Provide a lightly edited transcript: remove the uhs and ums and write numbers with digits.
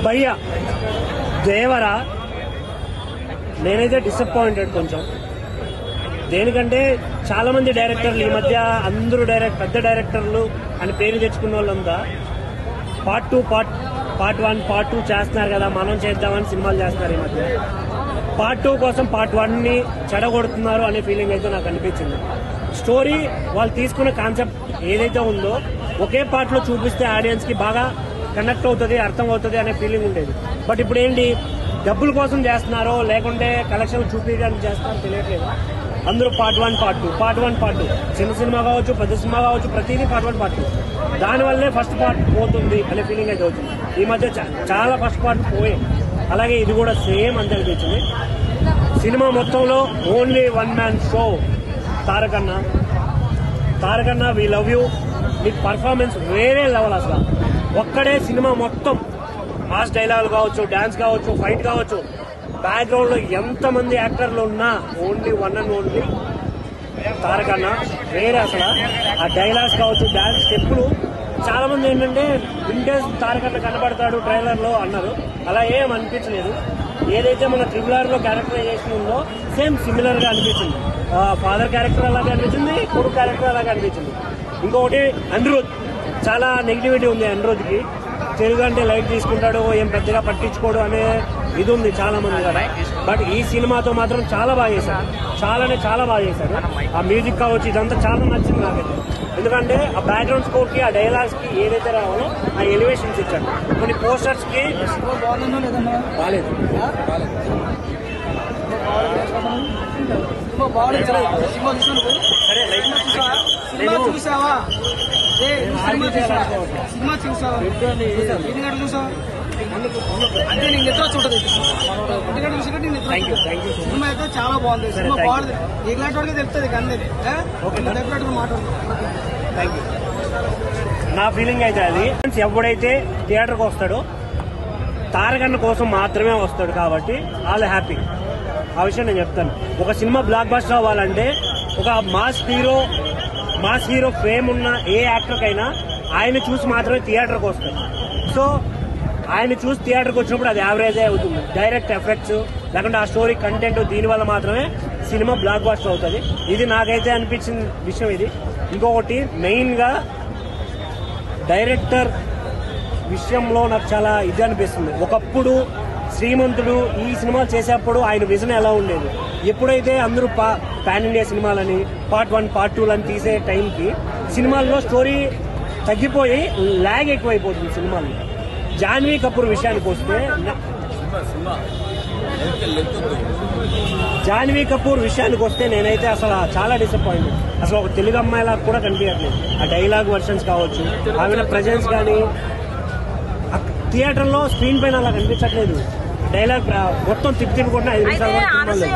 భయ్యా దేవరా నేనైతే డిసప్పాయింటెడ్ కొంచెం. దేనికంటే చాలా మంది డైరెక్టర్లు ఈ మధ్య అందరూ పెద్ద డైరెక్టర్లు అని పేరు తెచ్చుకున్న వాళ్ళంతా పార్ట్ 1 పార్ట్ 2 చేస్తున్నారు కదా, మనం చేద్దామని సినిమాలు చేస్తున్నారు. ఈ మధ్య పార్ట్ 2 కోసం పార్ట్ 1ని చెడగొడుతున్నారు అనే ఫీలింగ్ అయితే నాకు అనిపించింది. స్టోరీ వాళ్ళు తీసుకున్న కాన్సెప్ట్ ఏదైతే ఉందో ఒకే పార్ట్ లో చూపిస్తే ఆడియన్స్ కి బాగా కనెక్ట్ అవుతుంది, అర్థం అవుతుంది అనే ఫీలింగ్ ఉండేది. బట్ ఇప్పుడు ఏంటి, డబ్బుల కోసం చేస్తున్నారో లేకుంటే కలెక్షన్ చూపించడానికి చేస్తున్నారో తెలియట్లేదు. అందరూ పార్ట్ 1 పార్ట్ 2 చిన్న సినిమా కావచ్చు పెద్ద సినిమా కావచ్చు ప్రతిదీ పార్ట్ 1 పార్ట్ 2 దానివల్లే ఫస్ట్ పార్ట్ పోతుంది అనే ఫీలింగ్ అయితే అవుతుంది. ఈ మధ్య చాలా ఫస్ట్ పార్ట్ పోయి, అలాగే ఇది కూడా సేమ్ అంతే అనిపించింది. సినిమా మొత్తంలో ఓన్లీ 1 మ్యాన్ షో. తారకన్న వి లవ్ యూ, నీ పర్ఫార్మెన్స్ వేరే లెవెల్. అసలు ఒక్కడే సినిమా మొత్తం మాస్ డైలాగ్ కావచ్చు, డాన్స్ కావచ్చు, ఫైట్ కావచ్చు, బ్యాక్గ్రౌండ్ లో ఎంతమంది యాక్టర్లు ఉన్నా ఓన్లీ 1 అండ్ ఓన్లీ తారకన్న వేరే. అసలు ఆ డైలాగ్స్ కావచ్చు, డాన్స్ స్టెప్పులు చాలా మంది ఏంటంటే వింటేజ్ తారకన్న కనబడతాడు ట్రైలర్ లో అన్నారు, అలా ఏం అనిపించలేదు. ఏదైతే మన RRR లో క్యారెక్టరైజేషన్ ఉందో సేమ్ సిమిలర్ గా అనిపించింది. ఫాదర్ క్యారెక్టర్ అలాగే అనిపించింది, కొడుకు క్యారెక్టర్ అలాగే అనిపించింది. ఇంకొకటి అనిరుద్, చాలా నెగిటివిటీ ఉంది అనిరుద్కి. తెలుగు అంటే లైట్ తీసుకుంటాడు, ఏం పెద్దగా పట్టించుకోడు అనే ఇది ఉంది చాలా మంది కదా. బట్ ఈ సినిమాతో మాత్రం చాలా బాగా చేశారు, చాలా బాగా చేశారు. ఆ మ్యూజిక్ కావచ్చు ఇదంతా చాలా నచ్చింది నాకైతే. ఎందుకంటే ఆ బ్యాక్గ్రౌండ్ స్కోర్ కి, ఆ డైలాగ్స్ కి ఏదైతే రావాలో ఆ ఎలివేషన్స్ ఇచ్చాడు. కొన్ని పోస్టర్స్ కి బాగాలేదు. సినిమా చూసావా? ఎన్ని గంటలు చూసావా? అంటే నేను నిద్ర చూడదు. 1 గంట చూసి సినిమా అయితే చాలా బాగుంది. సినిమా బాగుంది, ఇలాంటి వాడికి తెలుస్తుంది. అందరి థ్యాంక్ యూ. నా ఫీలింగ్ అయితే అది, ఎవడైతే థియేటర్కి వస్తాడో తారకన్న కోసం మాత్రమే వస్తాడు కాబట్టి వాళ్ళు హ్యాపీ. ఆ విషయం నేను చెప్తాను. ఒక సినిమా బ్లాక్ బస్టర్ అవ్వాలంటే ఒక మాస్ హీరో ఫేమ్ ఉన్న ఏ యాక్టర్కైనా ఆయన చూసి మాత్రమే థియేటర్కి వస్తాడు. సో ఆయన చూసి థియేటర్కి వచ్చినప్పుడు అది యావరేజే అవుతుంది. డైరెక్ట్ ఎఫెక్ట్స్ లేకుంటే ఆ స్టోరీ కంటెంట్ దీనివల్ల మాత్రమే సినిమా బ్లాక్ బస్టర్ అవుతుంది. ఇది నాకైతే అనిపించిన విషయం ఇది. ఇంకొకటి మెయిన్ గా డైరెక్టర్ విషయంలో నాకు చాలా ఇది అనిపిస్తుంది. ఒకప్పుడు శ్రీమంతుడు ఈ సినిమాలు చేసేప్పుడు ఆయన విజన్ ఎలా ఉండేది, ఎప్పుడైతే అందరూ పాన్ ఇండియా సినిమాలని పార్ట్ 1 పార్ట్ 2 అని తీసే టైంకి సినిమాల్లో స్టోరీ తగ్గిపోయి ల్యాగ్ ఎక్కువైపోతుంది సినిమాలు. జాన్వీ కపూర్ విషయానికి వస్తే నేనైతే అసలు చాలా డిసప్పాయింటెడ్. అసలు ఒక తెలుగు అమ్మాయిలా కూడా కనిపించట్లేదు. ఆ డైలాగ్ వర్షన్స్ కావచ్చు, ఆమె ప్రెజెన్స్ కానీ థియేటర్ లో స్క్రీన్ పైన అలా కనిపించట్లేదు. డైలాగ్ మొత్తం తిప్పుకుంటే 5 నిమిషాలు